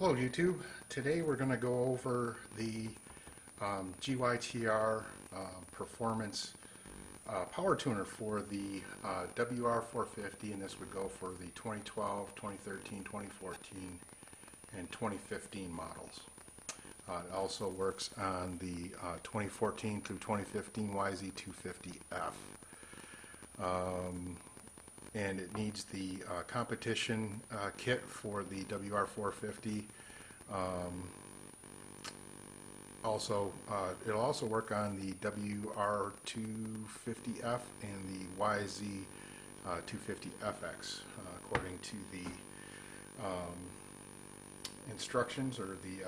Hello YouTube. Today we're going to go over the GYTR performance power tuner for the WR450, and this would go for the 2012, 2013, 2014, and 2015 models. It also works on the 2014 through 2015 YZ250F. And it needs the competition kit for the WR450. It'll also work on the WR250F and the YZ250FX, according to the instructions or the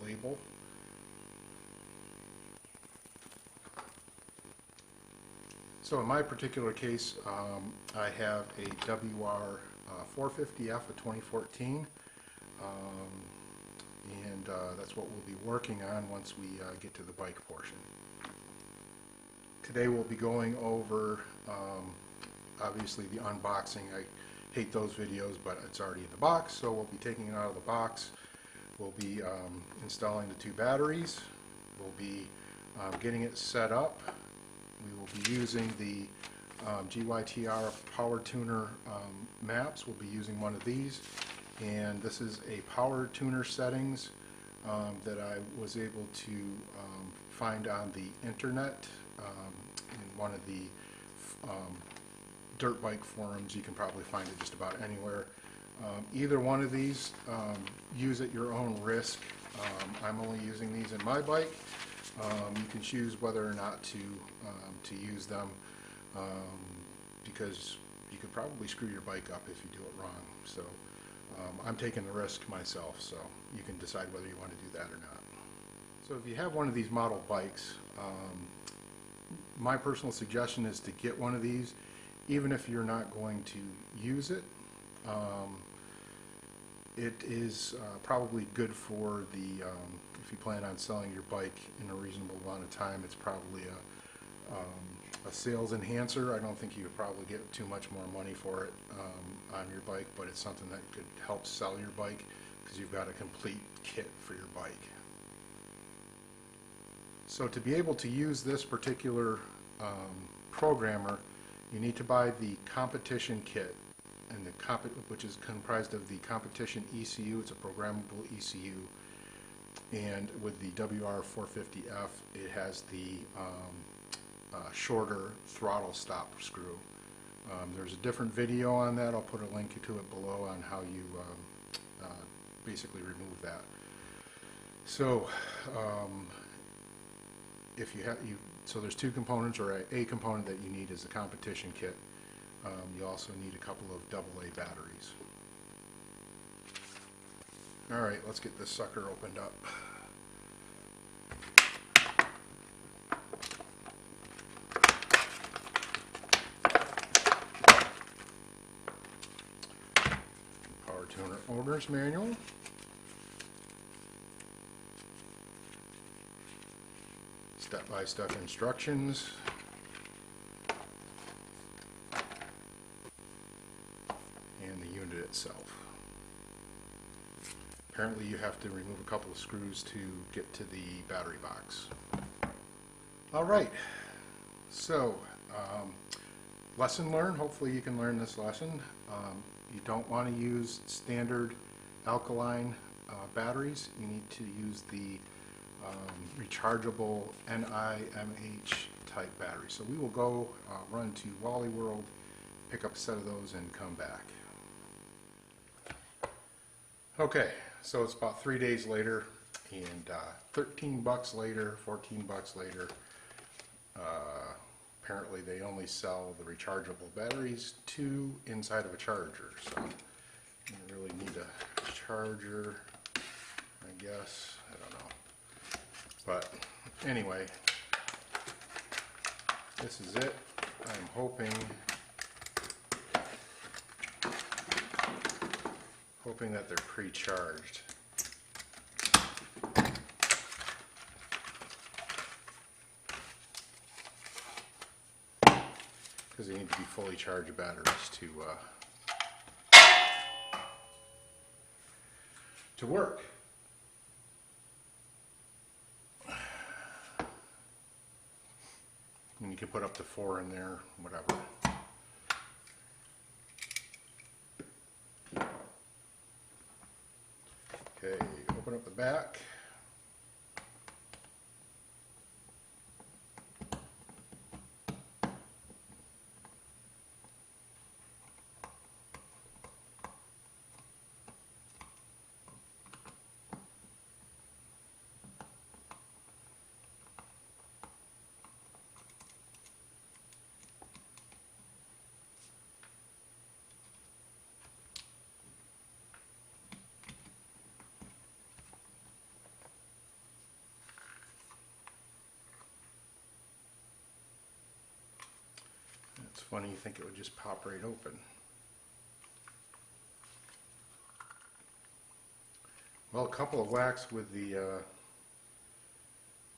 label. So in my particular case, I have a WR450F of 2014, and that's what we'll be working on once we get to the bike portion. Today we'll be going over, obviously, the unboxing. I hate those videos, but it's already in the box, so we'll be taking it out of the box. We'll be installing the two batteries. We'll be getting it set up. We will be using the GYTR power tuner maps. We'll be using one of these, and this is a power tuner settings that I was able to find on the internet in one of the dirt bike forums. You can probably find it just about anywhere. Either one of these, use at your own risk. I'm only using these in my bike. You can choose whether or not to use them, because you could probably screw your bike up if you do it wrong. So I'm taking the risk myself, so you can decide whether you want to do that or not. So if you have one of these model bikes, my personal suggestion is to get one of these, even if you're not going to use it. It is probably good for the if you plan on selling your bike in a reasonable amount of time. It's probably a sales enhancer. I don't think you could probably get too much more money for it on your bike, but it's something that could help sell your bike because you've got a complete kit for your bike. So to be able to use this particular programmer, you need to buy the competition kit, and which is comprised of the competition ECU. It's a programmable ECU, and with the WR450F, it has the shorter throttle stop screw. There's a different video on that. I'll put a link to it below on how you basically remove that. So if you have so there's two components, or a component that you need is the competition kit. You also need a couple of AA batteries. Alright, let's get this sucker opened up. Power tuner owner's manual. Step-by-step instructions. Itself. Apparently you have to remove a couple of screws to get to the battery box. Alright, so lesson learned. Hopefully you can learn this lesson. You don't want to use standard alkaline batteries. You need to use the rechargeable NIMH type battery. So we will go run to Wally World, pick up a set of those, and come back. Okay, so it's about 3 days later, and 13 bucks later, 14 bucks later, apparently they only sell the rechargeable batteries 2 inside of a charger. So you really need a charger, I guess. I don't know. But anyway, this is it. I'm hoping that they're pre-charged. Because they need to be fully charged batteries to work. And you can put up to 4 in there, whatever. Okay, open up the back. It's funny, you think it would just pop right open. Well, a couple of whacks with the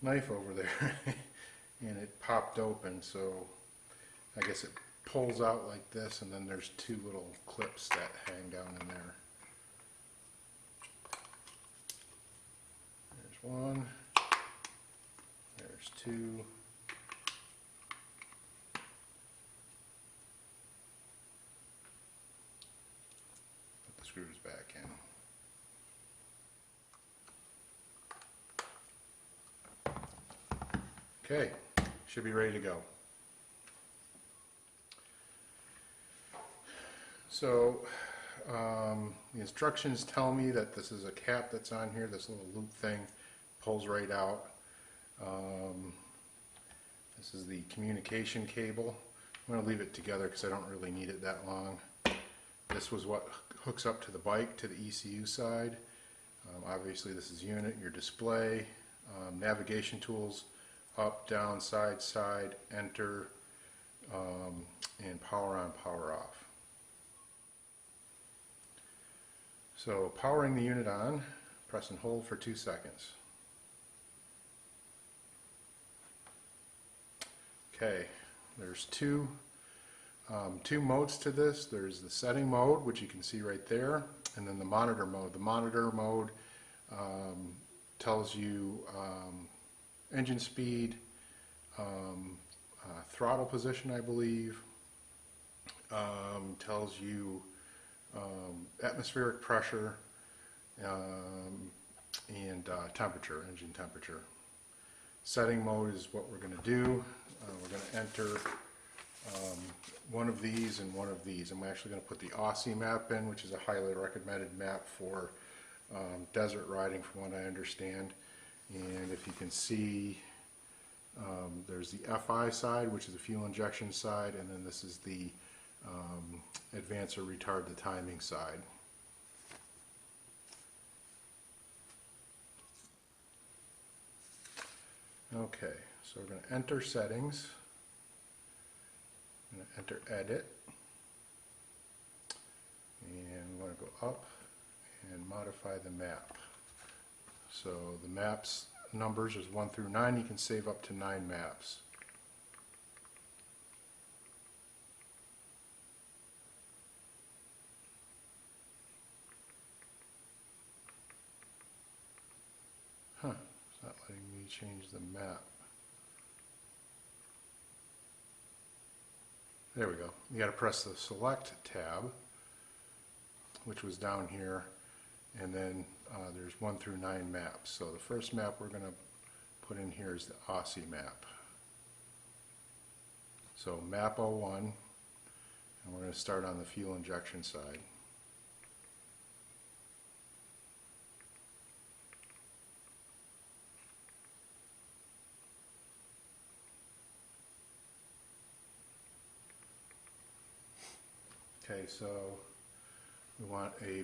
knife over there and it popped open, so I guess it pulls out like this, and then there's 2 little clips that hang down in there. There's 1, there's 2. Screws back in. Okay, should be ready to go. So the instructions tell me that this is a cap that's on here. This little loop thing pulls right out. This is the communication cable. I'm going to leave it together because I don't really need it that long. This was what hooks up to the bike, to the ECU side. Obviously this is unit, your display, navigation tools, up, down, side, side, enter, and power on, power off. So powering the unit on, press and hold for 2 seconds. Okay, there's two modes to this. There's the setting mode, which you can see right there, and then the monitor mode. The monitor mode tells you engine speed, throttle position, I believe, tells you atmospheric pressure, and temperature, engine temperature. Setting mode is what we're going to do. We're going to enter one of these and one of these. I'm actually going to put the Aussie Map in, which is a highly recommended map for desert riding from what I understand. And if you can see, there's the FI side, which is the fuel injection side, and then this is the advance or retard the timing side. Okay, so we're going to enter settings. I'm going to enter edit, and we're going to go up and modify the map. So the maps numbers is 1 through 9. You can save up to 9 maps. Huh, it's not letting me change the map. There we go. You got to press the select tab, which was down here, and then there's 1 through 9 maps. So the first map we're going to put in here is the Aussie Map. So map 01, and we're going to start on the fuel injection side. Okay, so we want a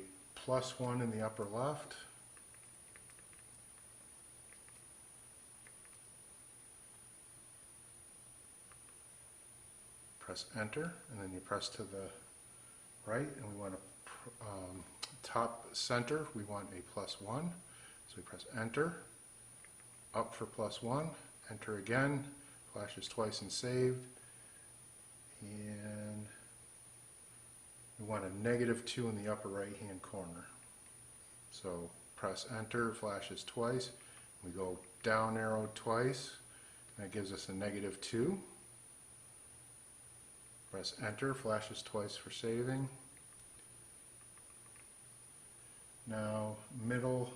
+1 in the upper left. Press enter, and then you press to the right, and we want a top center, we want a +1. So we press enter, up for +1, enter again, flashes twice and saved, and we want a -2 in the upper right hand corner. So press enter, it flashes twice. We go down arrow twice, and that gives us a -2. Press enter, flashes twice for saving. Now middle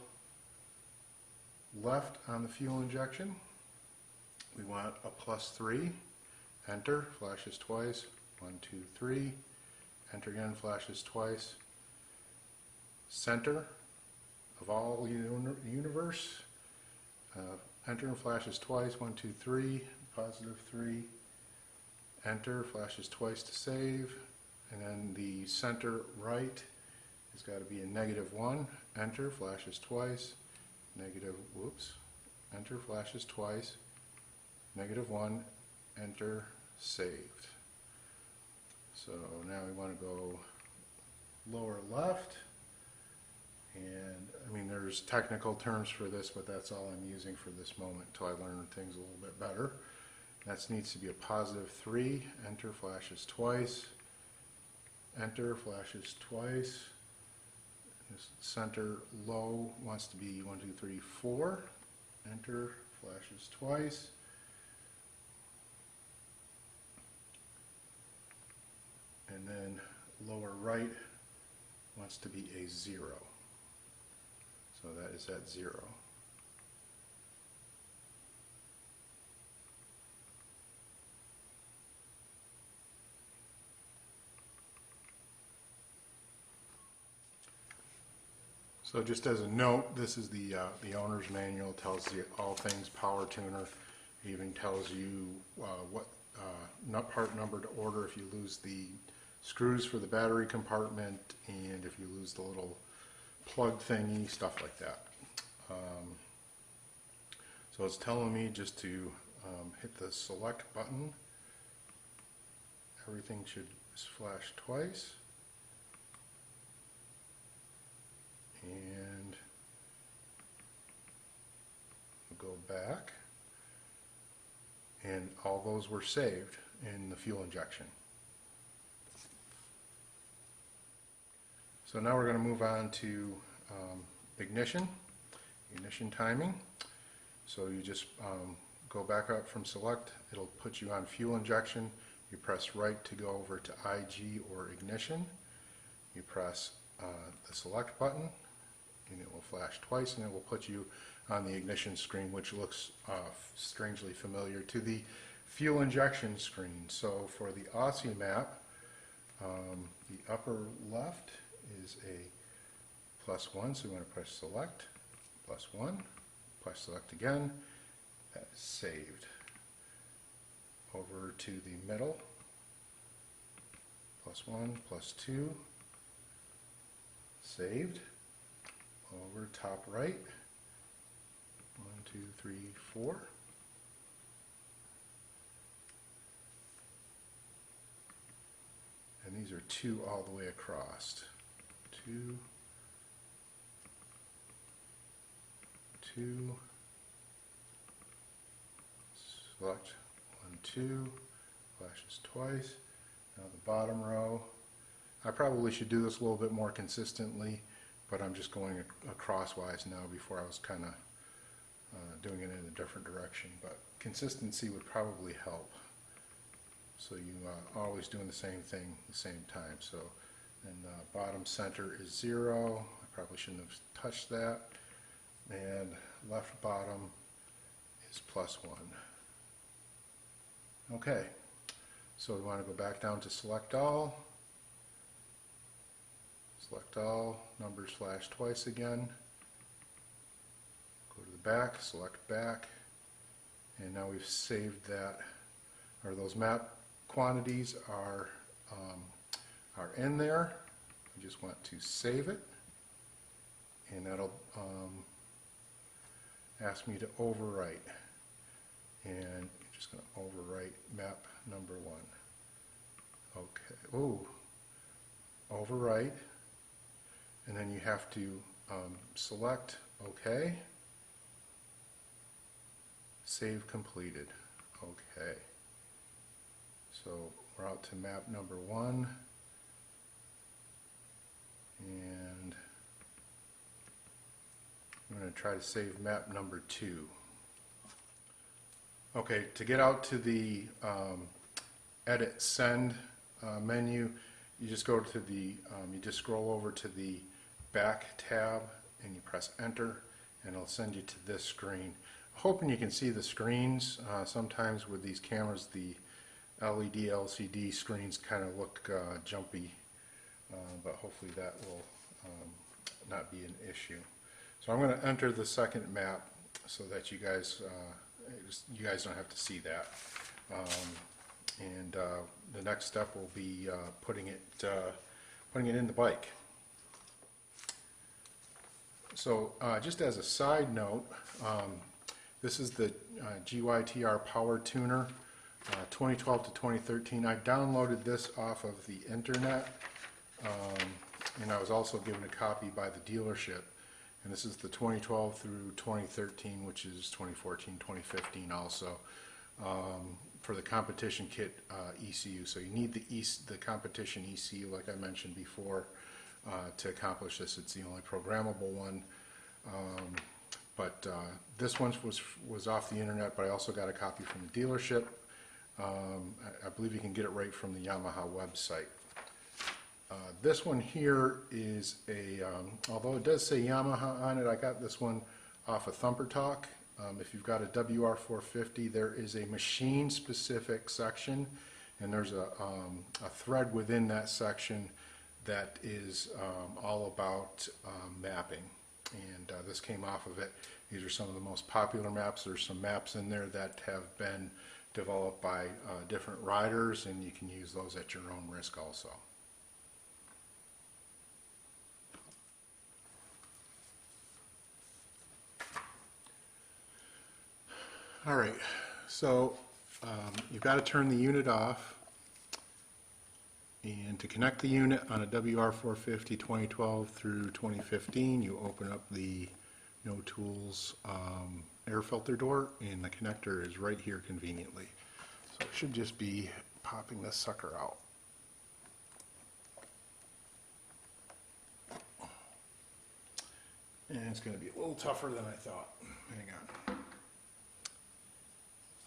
left on the fuel injection, we want a +3. Enter, flashes twice. 1, 2, 3. Enter again, flashes twice. Center of all universe. Enter and flashes twice. 1, 2, 3. +3. Enter, flashes twice to save. And then the center right has got to be a -1. Enter, flashes twice. Enter, flashes twice. -1. Enter, saved. So now we want to go lower left, and I mean there's technical terms for this, but that's all I'm using for this moment until I learn things a little bit better. That needs to be a +3. Enter, flashes twice. Enter, flashes twice. This center low wants to be 1, 2, 3, 4. Enter, flashes twice. And then lower right wants to be a 0. So that is at 0. So just as a note, this is the owner's manual. It tells you all things power tuner. It even tells you what nut part number to order if you lose the screws for the battery compartment, and if you lose the little plug thingy, stuff like that. So it's telling me just to hit the select button. Everything should flash twice. And we'll go back, and all those were saved in the fuel injection. So now we're going to move on to ignition timing. So you just go back up from select, it'll put you on fuel injection. You press right to go over to IG or ignition. You press the select button, and it will flash twice, and it will put you on the ignition screen, which looks strangely familiar to the fuel injection screen. So for the Aussie Map, the upper left is a +1, so we want to press select, +1, press select again, that is saved. Over to the middle, +1, +2, saved. Over top right, 1, 2, 3, 4. And these are 2 all the way across. 2, 2, select 1, 2, flashes twice. Now the bottom row. I probably should do this a little bit more consistently, but I'm just going crosswise now. Before I was kind of doing it in a different direction, but consistency would probably help. So you always doing the same thing at the same time. So, and bottom center is 0. I probably shouldn't have touched that. And left bottom is +1. Okay, so we want to go back down to select all. Select all, numbers flash twice again. Go to the back, select back, and now we've saved that, or those map quantities are in there. I just want to save it, and that'll ask me to overwrite, and I'm just going to overwrite map number 1. Okay, ooh, overwrite, and then you have to select OK, save completed. Okay, so we're out to map number 1, and going to try to save map number 2. Okay, to get out to the Edit Send menu, you just go to the, you just scroll over to the Back tab and you press Enter, and it'll send you to this screen. Hoping you can see the screens. Sometimes with these cameras, the LED, LCD screens kind of look jumpy, but hopefully that will not be an issue. So I'm going to enter the second map so that you guys don't have to see that. The next step will be putting it in the bike. So just as a side note, this is the GYTR Power Tuner 2012 to 2013. I downloaded this off of the internet, and I was also given a copy by the dealership. And this is the 2012 through 2013, which is 2014, 2015 also, for the competition kit ECU. So you need the competition ECU, like I mentioned before, to accomplish this. It's the only programmable one. This one was off the internet, but I also got a copy from the dealership. I believe you can get it right from the Yamaha website. This one here is although it does say Yamaha on it, I got this one off of Thumper Talk. If you've got a WR450, there is a machine-specific section, and there's a thread within that section that is all about mapping. And this came off of it. These are some of the most popular maps. There's some maps in there that have been developed by different riders, and you can use those at your own risk also. All right, so you've got to turn the unit off, and to connect the unit on a WR450 2012 through 2015, you open up the No Tools air filter door, and the connector is right here conveniently. So it should just be popping this sucker out. And it's going to be a little tougher than I thought. Hang on.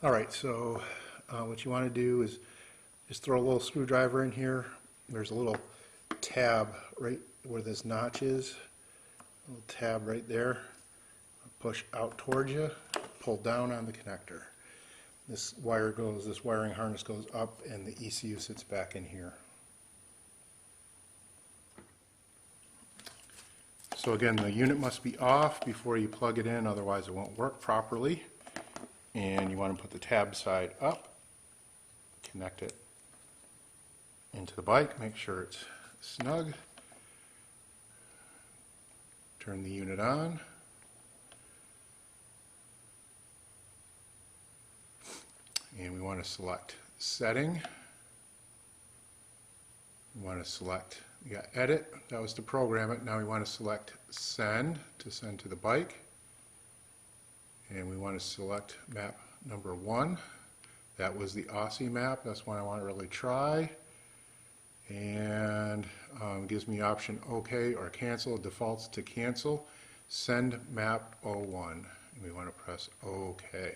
All right, so what you want to do is just throw a little screwdriver in here. There's a little tab right where this notch is, a little tab right there. Push out towards you, pull down on the connector. This wiring harness goes up, and the ECU sits back in here. So again, the unit must be off before you plug it in, otherwise it won't work properly. And you want to put the tab side up, connect it into the bike, make sure it's snug, turn the unit on, and we want to select setting, we want to select, we got edit, that was to program it, now we want to select send to send to the bike. And we want to select map number 1. That was the Aussie Map. That's one I want to really try. And it gives me option OK or cancel. It defaults to cancel. Send map 01. And we want to press OK.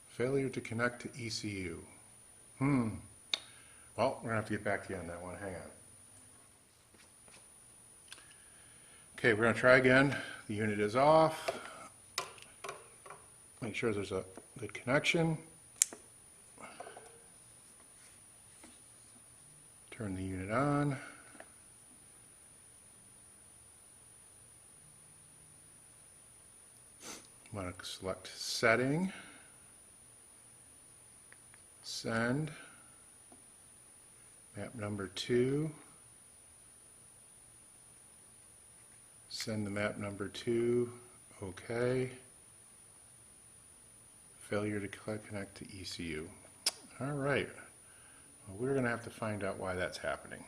Failure to connect to ECU. Well, we're going to have to get back to you on that one. Hang on. Okay, we're going to try again. The unit is off. Make sure there's a good connection. Turn the unit on. I'm going to select setting, send, map number 2. Send the map number 2, OK. Failure to connect to ECU. All right, well, we're going to have to find out why that's happening.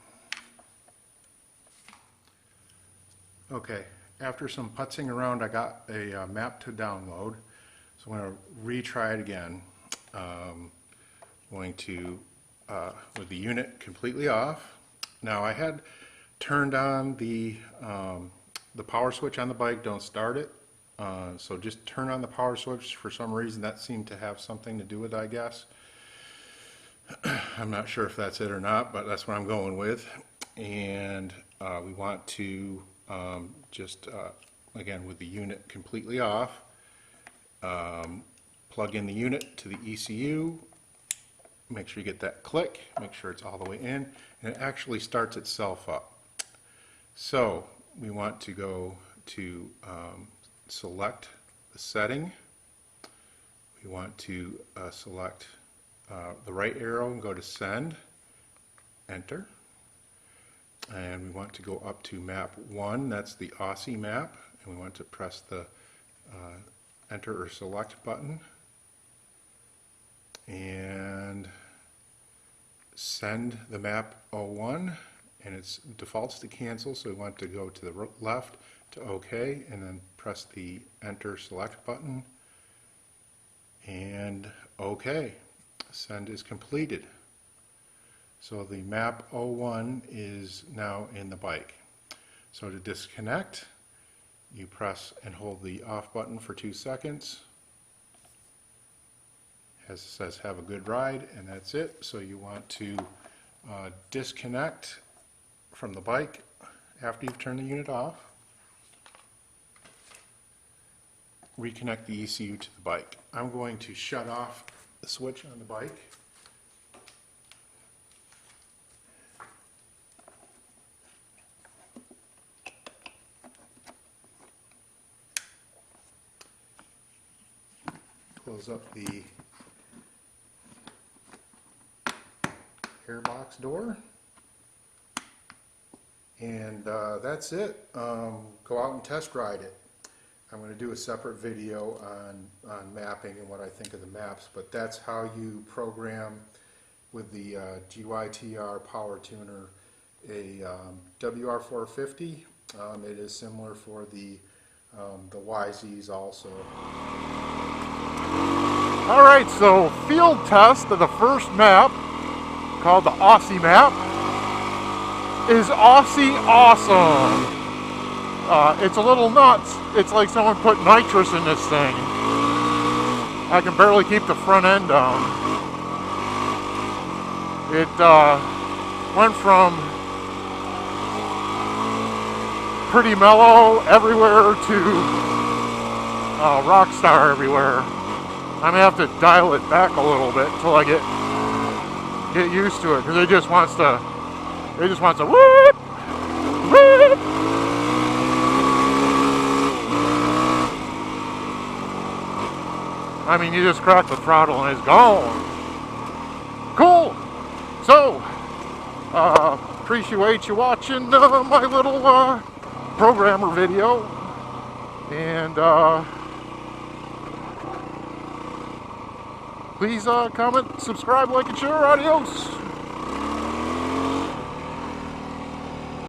Okay, after some putzing around, I got a map to download, so I'm going to retry it again. Going to, with the unit completely off. Now I had turned on the the power switch on the bike, don't start it. So just turn on the power switch. For some reason that seemed to have something to do with it, I guess. I'm not sure if that's it or not, but that's what I'm going with. And we want to again, with the unit completely off, plug in the unit to the ECU. Make sure you get that click, make sure it's all the way in, and it actually starts itself up. So we want to go to select the setting. We want to select the right arrow and go to send, enter. And we want to go up to map 1, that's the Aussie map, and we want to press the enter or select button and send the map 01, and it defaults to cancel, so we want to go to the left to OK, and then press the enter select button and OK. Send is completed. So the map 01 is now in the bike. So to disconnect, you press and hold the off button for 2 seconds. As it says, have a good ride, and that's it. So you want to disconnect from the bike after you've turned the unit off. Reconnect the ECU to the bike. I'm going to shut off the switch on the bike. Close up the airbox door, and that's it. Go out and test ride it. I'm going to do a separate video on mapping and what I think of the maps, but that's how you program with the GYTR power tuner a WR450. It is similar for the YZs also. Alright, so field test of the first map, called the Aussie Map, is Aussie awesome. It's a little nuts. It's like someone put nitrous in this thing. I can barely keep the front end down. It went from pretty mellow everywhere to rock star everywhere. I'm gonna have to dial it back a little bit until I get used to it, because it just wants to whoop, whoop. I mean, you just crack the throttle and it's gone. Cool. So, appreciate you watching my little programmer video, and please comment, subscribe, like, and share. Adios.